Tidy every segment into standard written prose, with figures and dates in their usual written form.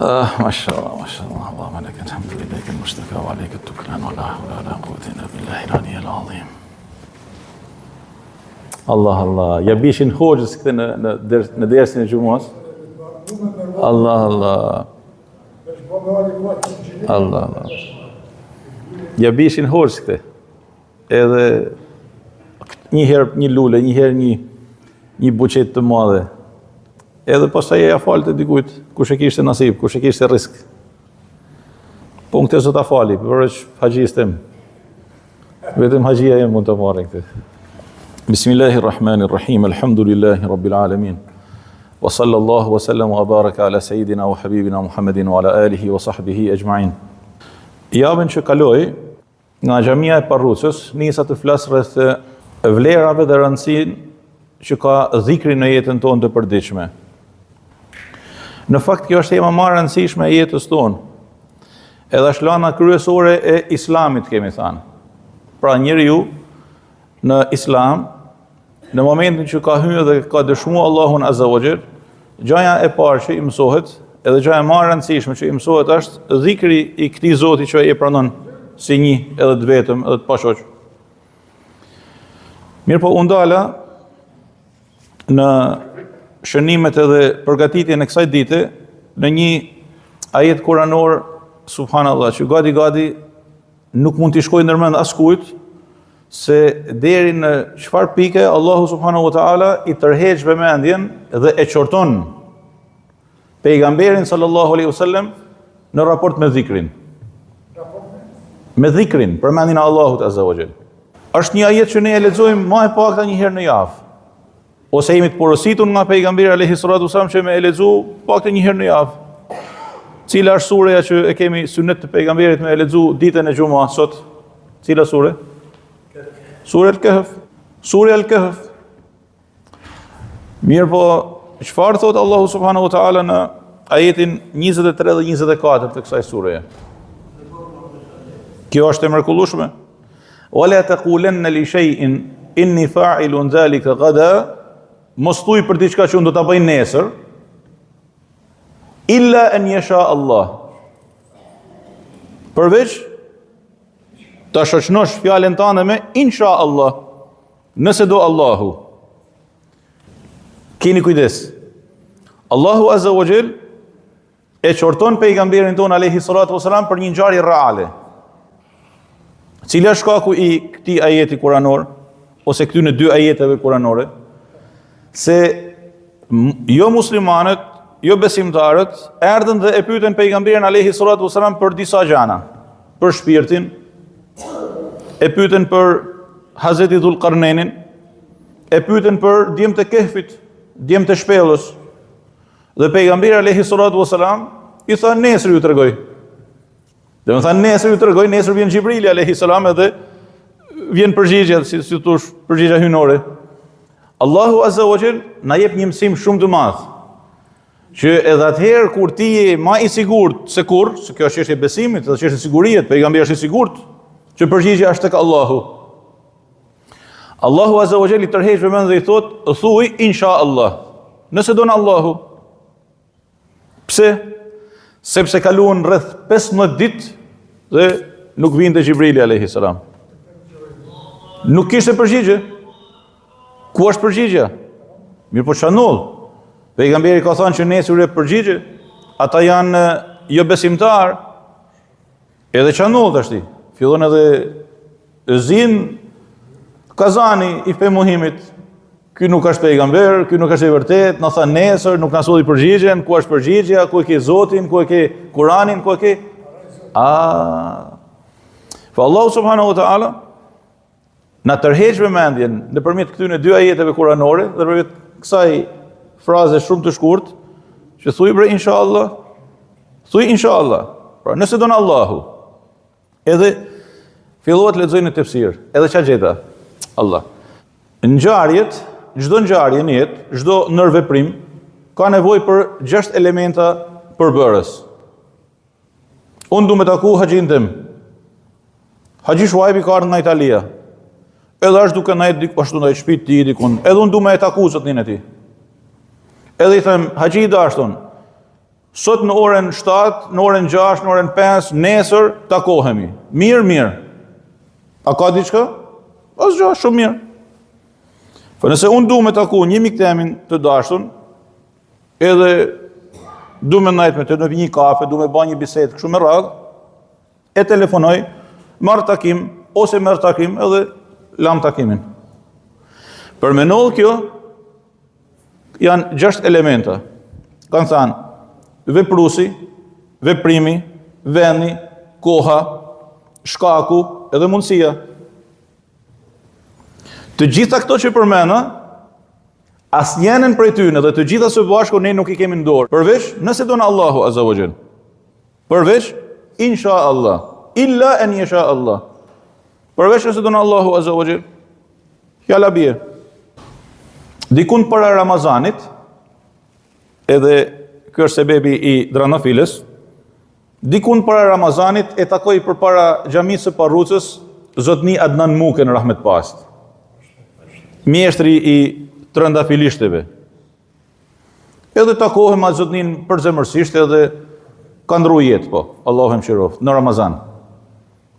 Mashallah, mashallah, Allahumma lakal hamdu ilayka al-mushtaka wa alayka at-tuklan wa la hawla wa la quwwata illa billahi al-aliyyil azim. Allah, ja bishin hoxhës këtë në dersin e xumës. Allah. Ja bishin hoxhës këtë. Edhe një herë një lule, një herë një buqet të madhe. Edhe pastaj ja falte dikujt, kush e kishte nasib, kush e kishte risk. Po këtë zot ta fali, përveç haxhis tim. Vetëm haxhia jem mund të marrë këtë. Bismillahirrahmanirrahim, alhamdulillahi rabbil alamin. Wa sallallahu wa sallam wa baraka ala sayidina wa habibina Muhammedin wa ala alihi wa sahbihi ajma'in. Javën që kaloi, nga xhamia e Parrucës, nisa të flas rreth vlerave dhe rëndësinë që ka dhikri në jetën tonë të përditshme. Në fakt, kjo është tema më e rëndësishme e jetës tonë. Edhe është lana kryesore e Islamit, kemi thënë. Pra njeriu në Islam, në momentin që ka hyrë dhe ka dëshmuar Allahun Azza wa Jall, gjaja e parë që i mësohet, edhe gjaja më e rëndësishme që i mësohet është dhikri i këtij Zoti që e pranon si një edhe të vetëm, edhe të pashoq. Mirë po, u ndala në shënimet edhe përgatitjen e kësaj dite në një ajet kuranor, subhanallahu, që gati nuk mund t'i shkojë ndërmend askujt se deri në çfarë pike Allahu subhanahu wa taala i tërheq vëmendjen dhe e qorton pejgamberin sallallahu alaihi wasallam në raport me dhikrin. Me dhikrin, përmendjen e Allahut azza wa jall. Është një ajet që ne e lexojmë më e pakta një herë në javë. Ose jemi të porositur nga pejgamberi alayhi salatu wasallam që me e lexu pakte një herë në javë. Cila është sureja që e kemi sunet të pejgamberit me e lexu ditën e xumës sot? Cila sure? Sura Al-Kahf. Sura Al-Kahf. Mirë po, çfarë thot Allahu subhanahu wa taala në ajetin 23 dhe 24 të kësaj sureje? Kjo është e mrekullueshme. Wala taqulanna li shay'in inni fa'ilun dhalika ghadan. Mos thuj për diçka që unë do ta bëj nesër, illa an yasha Allah. Përveç ta shoqënosh fjalën tënde me insha Allah, nëse do Allahu. Keni kujdes. Allahu azza wa jall e qorton pejgamberin ton alayhi salatu wasalam për një ngjarje reale. Cila është shkaku i këtij ajeti kuranor ose këtyre dy ajeteve kuranore? Se jo muslimanët, jo besimtarët, erdhën dhe e pyetën pejgamberin alayhi salatu wasalam për disa gjëra, për shpirtin, e pyetën për Hazreti Dhul-Qarnenin, e pyetën për djemtë e Kehfit, djemtë e shpellës. Dhe pejgamberi alayhi salatu wasalam i tha nesër ju tregoj. Dhe më thanë nesër ju tregoj, nesër vjen Xhibrili alayhi salam edhe vjen përgjigja, si thosh, përgjigja hyjnore. Allahu azza wa jall na jep një mësim shumë të madh, që edhe atëherë kur ti je më i sigurt se kur, se kjo është çështje e besimit, dhe çështje e sigurisë, pejgamberi është i sigurt që përgjigjja është tek Allahu. Allahu azza wa jall i tërheq vëmendjen dhe i thot, thuaj insha Allah. Nëse don Allahu. Pse? Sepse kaluan rreth 15 ditë dhe nuk vinte Xhibrili alayhi salam. Nuk kishte përgjigje. Ku është përgjigja? Mirë po çanull. Pejgamberi ka thënë që nesër e përgjigje, ata janë jo besimtar. Edhe çanull tashti. Fillon edhe zin kazani i pemuhimit. Ky nuk është pejgamber, ky nuk është i vërtet, na tha nesër, nuk na solli përgjigjen, ku është përgjigjja, ku e ke Zotin, ku e ke Kur'anin, ku e ke Fa Allahu subhanahu wa taala na tërheq vëmendjen nëpërmjet këtyre dy ajeteve kuranore dhe nëpërmjet kësaj fraze shumë të shkurtë që thuaj bre inshallah. Thuaj inshallah. Pra nëse don Allahu. Edhe fillohet lexoj në tefsir. Edhe çfarë gjeta? Allah. Ngjarjet, çdo ngjarje në jetë, çdo ndërveprim ka nevojë për 6 elementa përbërës. Unë du me taku haxhin tim. Haxhi Shuaibi ka ardhur nga Italia. Edhe është duke ndaj ashtu ndaj shtëpisë ti dikun. Edhe unë du me e taku zotnin e tij. Edhe i them, haxhi i dashur, Sot në orën 7, në orën 6, në orën 5, nesër takohemi. Mirë. A ka diçka? Asgjë, shumë mirë. Po nëse unë du me taku një miktemin të dashun, edhe du me najt me të në një kafe, du me ba një bisedë kështu me radhë, e telefonoj, marrë takim, ose merr takim edhe lam takimin. Për me nodhë kjo, janë 6 elementa. Kanë thënë, veprusi, veprimi, vendi, koha, shkaku edhe mundësia. Të gjitha këto që përmena, asnjënën prej tyre dhe të gjitha së bashku ne nuk i kemi në dorë. Përveç nëse don Allahu Azza wa Jall. Përveç insha Allah, illa an yasha Allah. Përveç nëse don Allahu Azza wa Jall. Fjala bie. Dikun para Ramazanit, edhe ky është sebebi i dranafiles, dikun para Ramazanit e takoi përpara xhamisë së Parrucës zotni Adnan Muke në rahmet past. Mjeshtri i trëndafilishteve. Edhe takohem me zotnin përzemërsisht edhe ka ndru jetë, po, Allahu më mëshiroft, në Ramazan.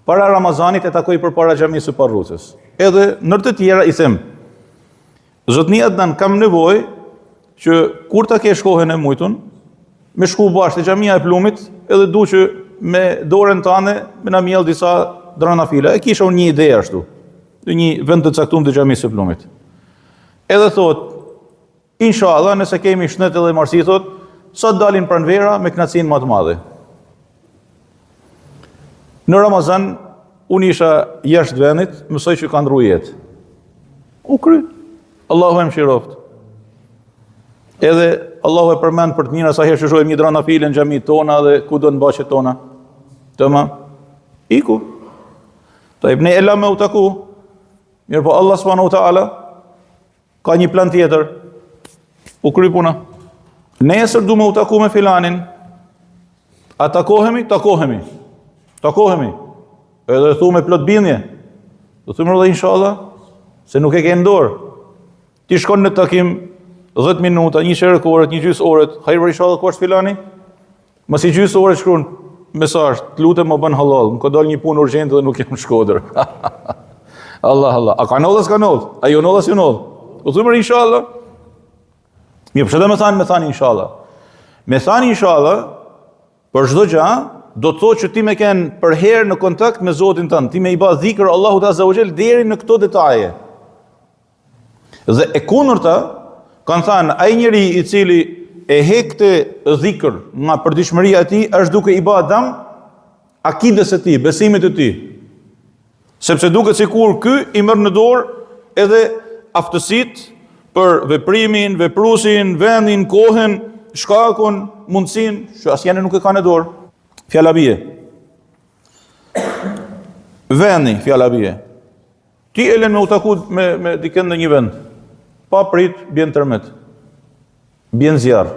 Para Ramazanit e takoi përpara xhamisë së Parrucës. Edhe ndër të tjera i them, zotni Adnan, kam nevojë që kur ta kesh kohën e mujtun, me shku bashkë te xhamia e Plumit, edhe du që me dorën tane me na mjell disa dranafila. E kisha unë një ide ashtu, në një vend të caktuar të xhamisë së Plumit. Edhe thot, inshallah, nëse kemi shnet edhe marsi, thot, sa dalin pranvera me kënaqësinë më të madhe. Në Ramazan, unë isha jashtë vendit, mësoj që ka ndru jetë. U kry. Allahu e mëshiroft. Edhe Allahu e përmend për të mira sa herë që shohim një dranafile në xhamitë tona dhe ku do në baqet tona. Tamam. Iku. Ta ibn Ela me utaku. Mirë po Allah subhanahu wa taala ka një plan tjetër. U kry puna. Nesër du me utaku me filanin. A takohemi? Takohemi. Edhe thu me plot bindje. Do të më inshallah, se nuk e ke në dorë. Ti shkon në takim 10 minuta, një çerek orë, një gjysmë orë, hajër inshallah ku është filani? Mos i gjysmë orë shkruan mesazh, të lutem më bën halal, më ka dalë një punë urgjente dhe nuk jam në Shkodër. Allah. A ka nodhës? A jo nodhës? U thëmë inshallah. Mirë, pse do më thanë inshallah. Me thanë inshallah, për çdo gjë, do të thotë që ti më ken për herë në kontakt me Zotin tënd, ti më i bë dhikr Allahut Azza wa Jall deri në këto detaje. Dhe e kundërta, kanë thënë, ai njeri i cili e hek të dhikr nga përditshmëria e tij është duke i bërë dëm akides së tij, besimit të tij. Sepse duket sikur ky i merr në dorë edhe aftësitë për veprimin, veprusin, vendin, kohën, shkakun, mundësinë, që asnjëri nuk e ka në dorë. Fjala bie. Vendi, fjala bie. Ti elen me utaku me dikën në një vend. Pa prit, bjen tërmet. Bjen zjarr.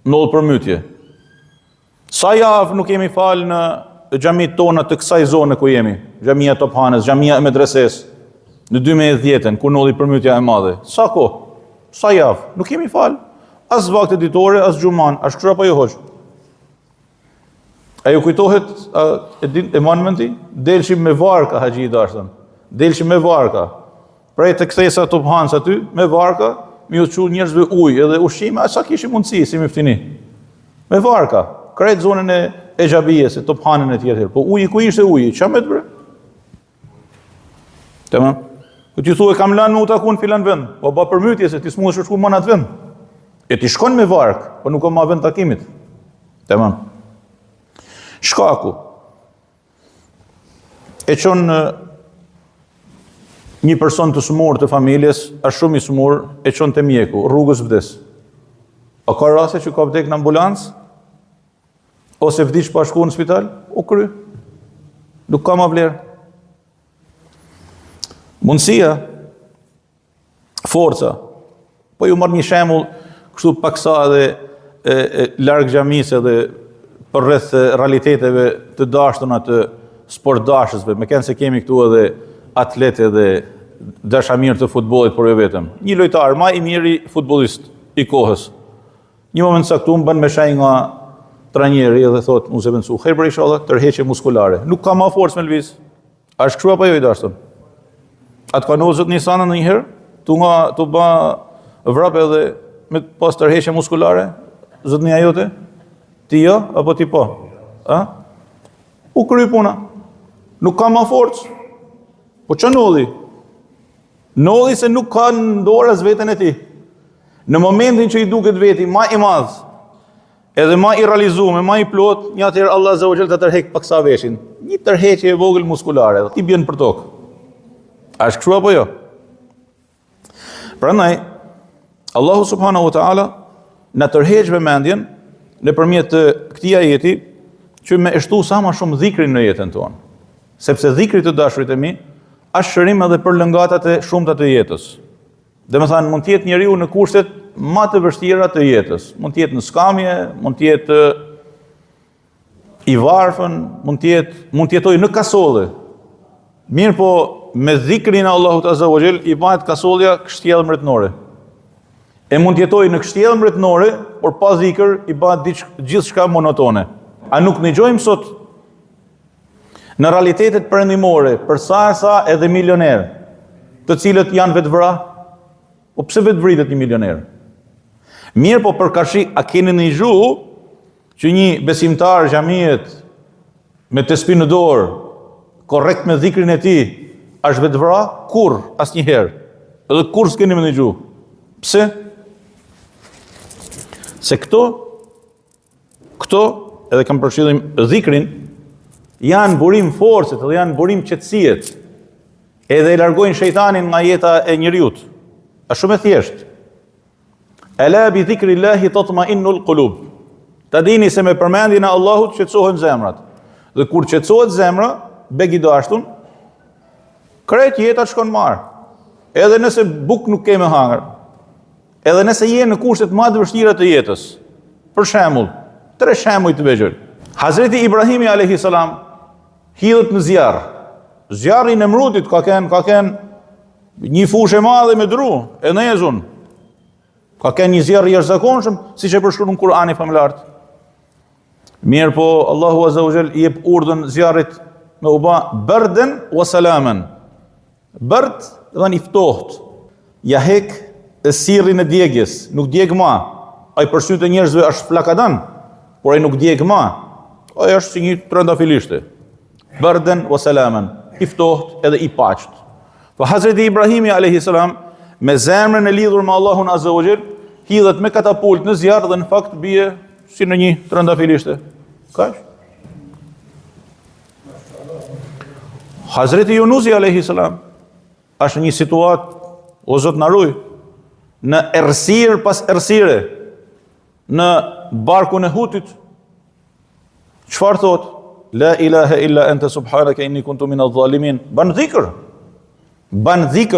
Ndodh përmytje. Sa javë nuk jemi falë në xhamit tona të kësaj zone ku jemi. Xhamia Tophanës, xhamia e medreses. Në 2010-ën, kur ndodhi përmytja e madhe. Sa kohë? Sa javë? Nuk jemi falë. As vakte ditore, as xhuman, as kështu apo jo hoxh. A ju kujtohet e monumenti? Delshim me varka, haxhi i dashën. Delshim me varka. Prej të kthesa Tophanës aty, me varka, mi u çu njerëzve ujë edhe ushqime, sa kishim mundësi si Miftini. Me varka, krejt zonën e Xhabijes, e Tophanën e tjetër. Po uji ku ishte uji? Ç'a më të bre? Tamam. Po ti thua kam lënë me utakun filan vend, po ba përmytje se ti s'mundesh të shku më në atë vend. E ti shkon me vark, po nuk ka më vend takimit. Tamam. Shkaku. E çon një person të smur të familjes, është shumë i smur, e çon te mjeku, rrugës vdes. A ka raste që ka vdek në ambulancë? Ose vdiq pa shku në spital? U kry. Nuk ka ma vlerë. Mundësia, forca. Po ju marrë një shembull kështu paksa edhe larg xhamisë edhe për rreth realiteteve të dashtuna të sportdashësve, me kënë se kemi këtu edhe atletë edhe dashamirë të futbollit, por jo vetëm. Një lojtar, më i miri futbollist i kohës. Një moment saktum bën me shenjë nga trajneri dhe thot, unë se vencu, hejë për inshallah, tërheqje muskulare. Nuk ka ma forcë me lviz. A është kështu apo jo i dashur? Atë ka nozët një sanën në njëherë, tu ba vrape edhe me pas tërheqje muskulare, zotnia jote? Ti jo, apo ti po? A? U kry puna. Nuk ka ma forcë. Po që nolli? Nolli se nuk ka në dorë as veten e ti. Në momentin që i duket veti ma i madh, edhe ma i realizuar, ma i plot, një atëherë Allah Azza wa Jall të tërheq paksa veshin. Një tërheqje e vogël muskulare, ti bjen për tokë. A është kështu apo jo? Prandaj Allahu subhanahu wa taala na tërheq vëmendjen nëpërmjet këtij ajeti që me shtu sa më shumë dhikrin në jetën tonë. Sepse dhikri të dashurit e mi është shërim edhe për lëngatat e shumta të jetës. Dhe më thanë, mund tjetë njeriu në kushtet ma të vështira të jetës. Mund tjetë në skamje, mund tjetë i varfën, mund tjetoj në kasolle. Mirë po, me dhikrin e Allahut Azza wa Jall, i bëhet kasollja kështjellë mbretnore. E mund tjetoj në kështjellë mbretnore, por pa dhikr, i bëhet gjithçka monotone. A nuk nëgjojmë sot në realitetet perëndimore, për sa edhe milionerë, të cilët janë vetvra? Po pse vetë vritet një milioner? Mirë po përkashi, a keni një gjuhë që një besimtar xhamiet me tespi në dorë, korrekt me dhikrin e tij, është vetvra? Kur? Asnjëherë. Edhe kur s'keni me një gjuhë. Pse? Se këto, edhe kam përfshirëm dhikrin, janë burim forcet dhe janë burim qetësiet, edhe e largojnë shejtanin nga jeta e njeriut. A shumë e thjesht. Ela bi dhikrillahi tatma'innul qulub. Ta dini se me përmendjen e Allahut qetësohen zemrat. Dhe kur qetësohet zemra, begi do ashtun, krejt jeta shkon marë. Edhe nëse buk nuk ke me hangër. Edhe nëse je në kushtet më të vështira të jetës. Për shembull, 3 shembuj të vegjël. Hazreti Ibrahimi alayhis salam hidhet në zjarr. Zjarri i Nemrudit ka kenë një fushë e madhe me dru, e nezun. Ka kenë një zjarr i jashtëzakonshëm, siç e përshkruan në Kur'ani famulart. Mirë po, Allahu Azza wa Jall i jep urdhën zjarrit me u bë bardan wa salaman. Bard dhe i ftohtë. Ja hek sirrin e djegjes, nuk djeg më. Ai për sytë e njerëzve është flakadan, por ai nuk djeg më. Ai është si një trëndafilishte. Bardan wa salaman, i ftohtë edhe i paqët. Po Hazreti Ibrahimi alayhis salam me zemrën e lidhur me Allahun Azza wa Jall hidhet me katapult në zjarr dhe në fakt bie si në një trëndafilishte. Kaq. Hazreti Yunusi alayhis salam është një situatë, o Zot na ruaj, në errësirë pas errësire, në barkun e Hutit. Çfarë thot? La ilaha illa anta subhanaka inni kuntu minadh dhalimin. Ban dhikr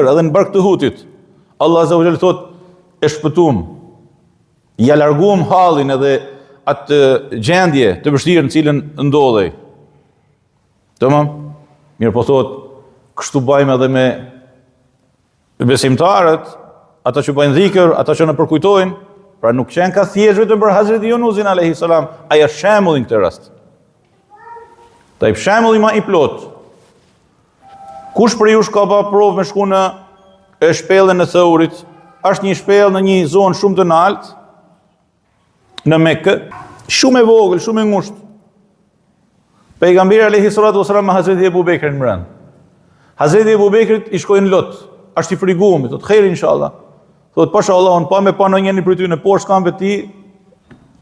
edhe në bark të Hutit. Allah Azza wa Jall thot, e shpëtuam, ja larguam hallin edhe atë gjendje të vështirë në cilën ndodhej. Tamam? Mirë po thot, kështu bëjmë edhe me besimtarët, ata që bëjnë dhikr, ata që në përkujtojnë, pra nuk qenë ka thjesht vetëm për Hazreti Yunusin alayhis salam, ai është shembull në këtë rast. Ta i shembulli më i plot. Kush për ju ka pa provë me shku në shpellën e Thaurit? Është një shpellë në një zonë shumë të lartë, në Mekë, shumë e vogël, shumë e ngushtë. Pejgamberi alayhi salatu wasallam me Hazreti Ebu Bekrin brenda. Hazreti Ebu Bekrit i shkojnë lot, është i friguar, thotë xheri inshallah. Thotë pasha Allahun, pa me pa ndonjërin prej ty në poshtë këmbëve ti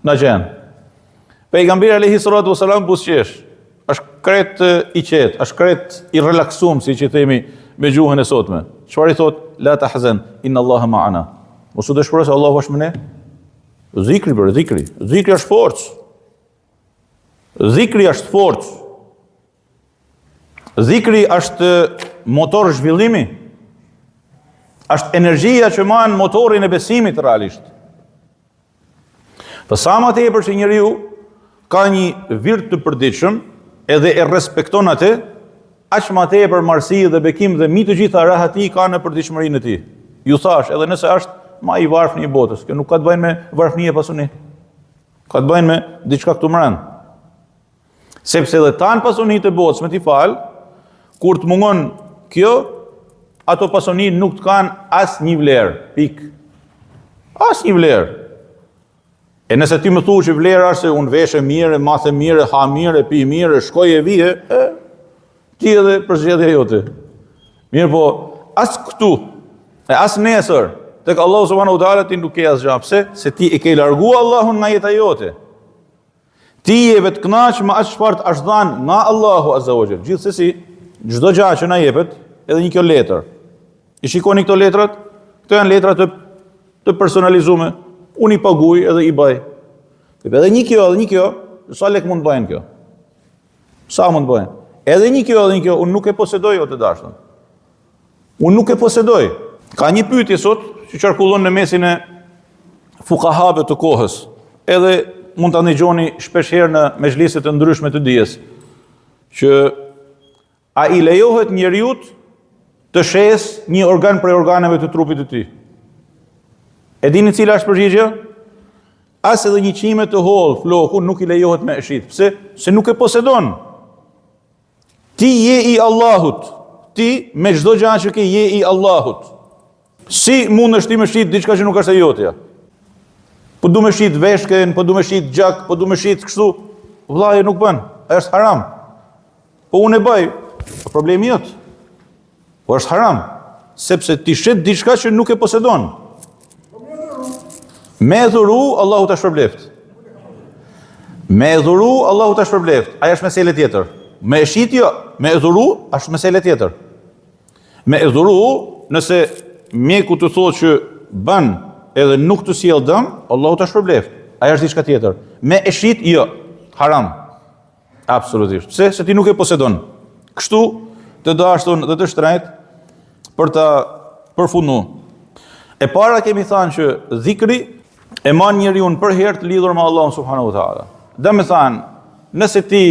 na gjen. Pejgamberi alayhi salatu wasallam buzëqesh. Është kret i qetë, është kret i relaksuar, siç i themi me gjuhën e sotme. Çfarë i thot? La tahzan, inna Allaha ma'ana. Mos u dëshpëro se Allahu është me ne. Zikri për zikri. Zikri është forcë. Zikri është forcë. Zikri është motor zhvillimi. Është energjia që man motorin e besimit realisht. Për sa më tepër që njeriu ka një virt të përditshëm, edhe e respekton atë, aq më tepër marrësi dhe bekim dhe mi të gjitha rahati ka në përditshmërinë e tij. Ju thash, edhe nëse është më i varfëni i botës, kjo nuk ka të bëjë me varfëni e pasuni. Ka të bëjnë me diçka këtu mbrenda. Sepse edhe tanë pasonitë e botës me t'i falë, kur të mungon kjo, ato pasoni nuk të kanë as një vlerë, pik. As një vlerë. E nëse ti më thu që vlerë është se unë veshe mire, mathe mire, ha mire, pi mire, shkoj e vije, ti edhe përzgjedhja jote. Mirë po, as këtu, as nesër, tek Allahu subhanahu wa taala ti nuk ke asgjë. Pse? Se ti e ke largu Allahun nga jeta jote. Ti je vetë kënaq me atë çfarë është dhënë nga Allahu azza wa jall. Gjithsesi, çdo gjë që na jepet, edhe një kjo letër. I shikoni këto letrat? Këto janë letra të personalizuara. Unë i paguaj edhe i bëj. Edhe një kjo, sa lek mund bëjnë kjo? Sa mund bëjnë? Edhe një kjo, unë nuk e posedoj o të dashur. Unë nuk e posedoj. Ka një pyetje sot që qarkullon në mesin e fukahave të kohës. Edhe mund ta ndëgjoni shpesh herë në mezhlise të ndryshme të dijes, që a i lejohet njeriut të shes një organ prej organeve të trupit të tij? E dini cila është përgjigjja? As edhe një qime të hollë, floku, nuk i lejohet me shit. Pse? Se nuk e posedon. Ti je i Allahut. Ti me çdo gjë që ke je i Allahut. Si mundesh ti me shit diçka që nuk është e jotja? Po du me shit veshken, po du me shit gjak, po du me shit kështu, vllaje nuk bën, është haram. Po unë e bëj, problemi jot. Po është haram, sepse ti shet diçka që nuk e posedon. Me dhuru, Allahu ta shpërbleft. Me dhuru, Allahu ta shpërbleft. Aja është mesele tjetër. Me shit jo, me dhuru, është mesele tjetër. Me dhuru, nëse mjeku të thotë që bën edhe nuk të sjell dëm, Allahu ta shpërbleft. Aja është diçka tjetër. Me e shit, jo, haram. Absolutisht. Pse? Se ti nuk e posedon. Kështu të dashur dhe të shtrenjtë për ta përfunduar. E para kemi thënë që dhikri e man njeriu për herë të lidhur me Allahun subhanahu wa taala. Dhe me thënë, nëse ti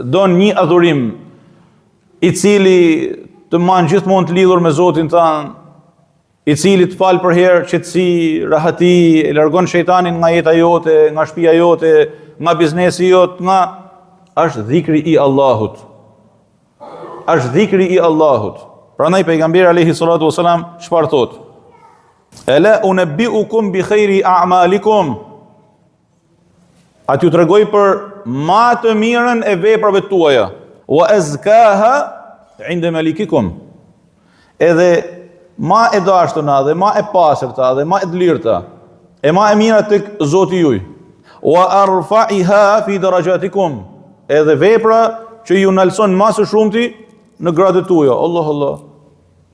don një adhurim i cili të man gjithmonë të lidhur me Zotin tanë, i cili të falë për herë qetësi, rahati, e largon shejtanin nga jeta jote, nga shtëpia jote, nga biznesi jote, është dhikri i Allahut. Është dhikri i Allahut. Prandaj pejgamberi alayhi salatu wasalam çfarë thotë? Ela unabbiukum bi khairi a'malikum. A t'ju tregoj për ma të mirën e veprave tuaja. Wa azkaha 'inda malikikum. Edhe ma e dashtuna dhe ma e pastërta dhe ma e lirta, e ma e mira tek Zoti juaj. Wa arfa'iha fi darajatikum. Edhe vepra që ju nalson më së shumti në gradet tuaja. Allah.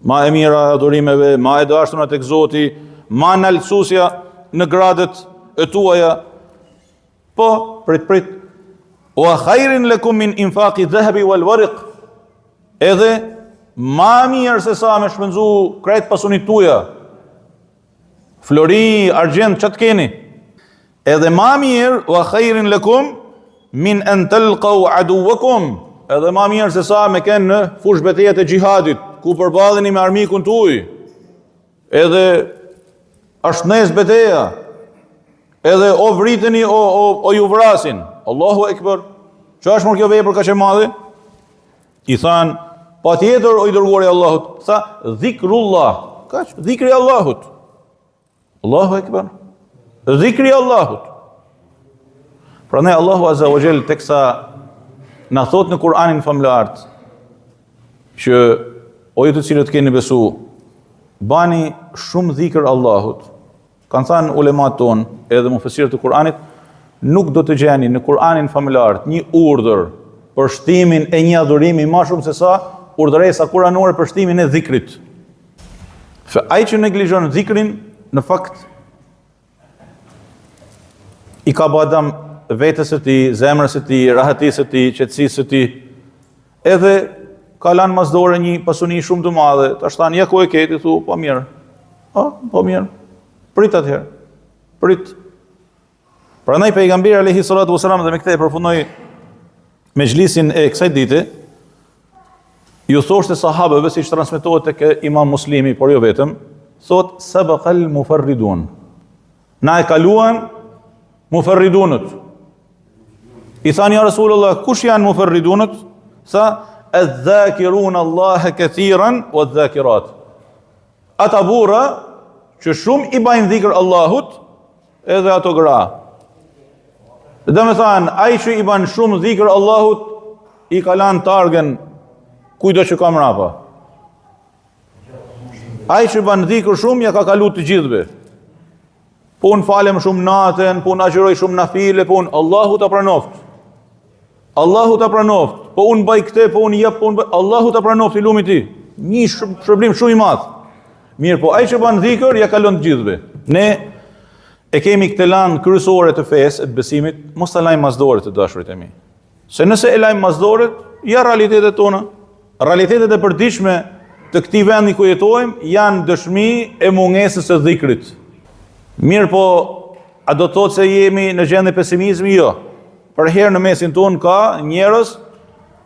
Ma e mira adhurimeve, ma e dashtuna tek Zoti, ma nalësusja në gradet e tuaja. Po, prit. Wa khairin lakum min infaqi dhahabi wal warq. Edhe ma mirë se sa me shpenzu krejt pasunit tuja, flori, argjend, që të keni. Edhe ma mirë, wa khairin lakum min an talqaw aduwakum. Edhe ma mirë se sa me kenë në fush betejat e gjihadit, ku përballeni me armikun tuaj. Edhe është nes beteja. Edhe o vriteni o ju vrasin. Allahu ekber. Çfarë është më kjo vepër kaq e madhe? I thanë, pa tjetër o i dërguari Allahut, tha, dhikrullah, kaq, dhikri Allahut. Allahu ekber. Dhikri Allahut. Prandaj Allahu azza wa jall teksa na thot në Kur'anin famlar që o ju të cilët keni besu, bani shumë dhikr Allahut. Kanë thënë ulemat ton, edhe mufesirët e Kur'anit, nuk do të gjeni në Kur'anin famlar një urdhër për shtimin e një adhurimi më shumë se sa urdhëresa kuranore për shtimin e dhikrit. Ai që neglizhon dhikrin, në fakt i ka badam vetës e ti, zemrës e ti, rahatisë e ti, qetësisë e ti, edhe ka lanë masdore një pasuni shumë të madhe, të ashtan, ja ku e keti, thu, po mirë. Po mirë. Prit atëherë. Prit. Prandaj pejgamberi alayhi salatu wasalam, dhe me këtë e përfundoi mezhlisin e kësaj dite, ju thoshte sahabëve, siç transmetohet tek Imam Muslimi, por jo vetëm, thot sabaqal mufarridun. Na e kaluan muferridunët. I thanë ja Rasulullah, kush janë muferridunët? Tha, adh-dhakirun Allahe kathiran wa adh-dhakirat. Ata burra që shumë i bajnë dhikr Allahut, edhe ato gra. Dhe me thanë, ai që i bajnë shumë dhikr Allahut, i kalan targen kujdo që ka mrapa. Ai që i bajnë dhikr shumë, ja ka kalu të gjithve. Po unë falem shumë natën, po unë agjëroj shumë nafile, po unë Allahu ta pranoft. Allahu ta pranoft. Po unë baj këte, po unë jep, po unë baj... Allahu ta pranoft i lumi ti. Një shpërblim shumë i madh. Mirë, po ai që bën dhikr, ja kalon të gjithve. Ne e kemi këtë lanë kryesore të fesë, të besimit, mos ta lajmë masdorët të dashurit e mi. Se nëse e lajmë masdorët, ja realitetet tona, realitetet e përditshme të këtij vendi ku jetojmë janë dëshmi e mungesës së dhikrit. Mirë, po a do të thotë se jemi në gjendje pesimizmi? Jo. Për herë në mesin tonë ka njerëz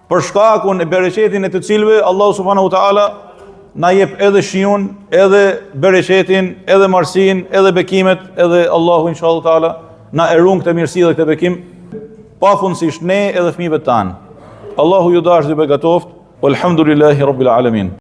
për shkakun e bereqetin e të cilëve Allahu subhanahu wa taala na jep edhe shiun, edhe bereqetin, edhe marsin, edhe bekimet, edhe Allahu inshallah taala na e ruan këtë mirësi dhe këtë bekim pafundësisht ne edhe fëmijëve tanë. Allahu ju dash dhe begatoft. Walhamdulillahi rabbil alamin.